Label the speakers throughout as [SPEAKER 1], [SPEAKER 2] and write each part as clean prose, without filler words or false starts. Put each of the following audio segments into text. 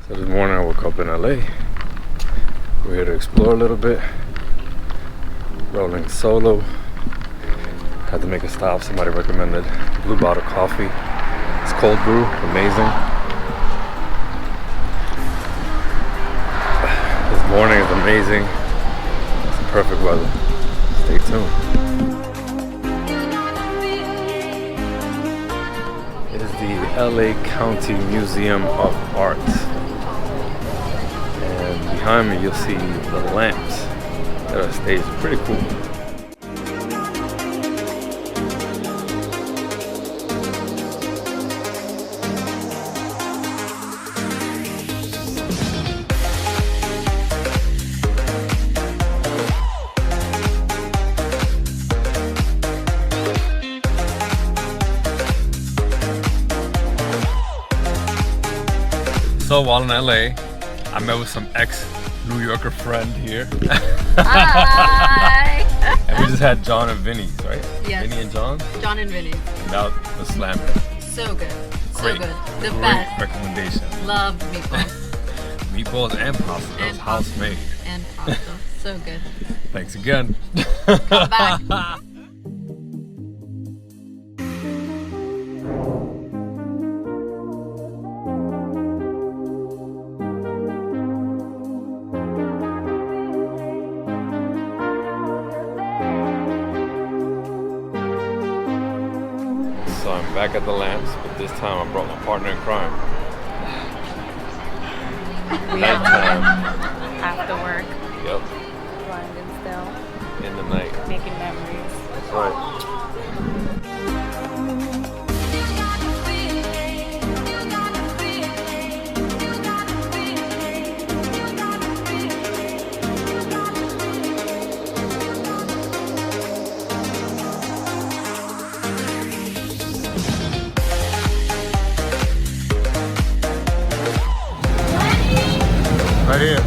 [SPEAKER 1] So this morning I woke up in LA. We're here to explore a little bit. Rolling solo. Had to make a stop. Somebody recommended Blue Bottle Coffee. It's cold brew, amazing. This morning is amazing. It's perfect weather. Stay tuned. It is the LA County Museum of Art. And behind me you'll see the lamps that are staged. Pretty cool. So while in LA, I met with some ex-New Yorker friend here.
[SPEAKER 2] Hi!
[SPEAKER 1] And we just had John and Vinny, right?
[SPEAKER 2] Yes.
[SPEAKER 1] Vinny and John?
[SPEAKER 2] John and Vinny.
[SPEAKER 1] And that was slamming.
[SPEAKER 2] So good.
[SPEAKER 1] Great.
[SPEAKER 2] So good. The
[SPEAKER 1] Great
[SPEAKER 2] best.
[SPEAKER 1] recommendation.
[SPEAKER 2] Loved meatballs.
[SPEAKER 1] Meatballs and pasta. That was house made.
[SPEAKER 2] And pasta. So good.
[SPEAKER 1] Thanks again.
[SPEAKER 2] Come back.
[SPEAKER 1] So I'm back at the lamps, but this time I brought my partner in crime.
[SPEAKER 2] We
[SPEAKER 1] Nighttime.
[SPEAKER 3] After work,
[SPEAKER 1] Yep.
[SPEAKER 3] grinding still,
[SPEAKER 1] In the night.
[SPEAKER 3] making memories.
[SPEAKER 1] That's right. Right here.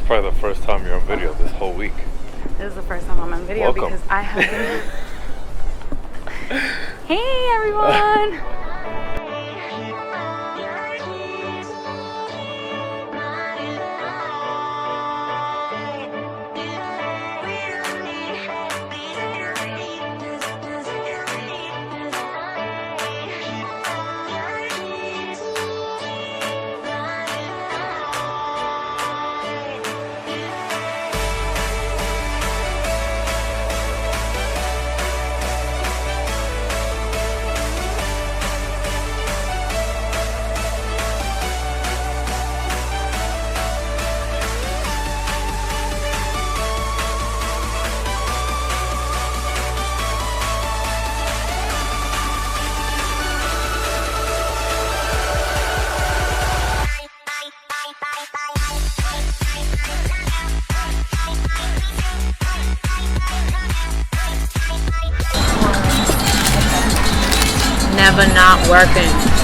[SPEAKER 1] Probably the first time you're on video this whole week.
[SPEAKER 3] This is the first time I'm on video.
[SPEAKER 1] Welcome.
[SPEAKER 3] Because I have been... Hey everyone!
[SPEAKER 4] never not working.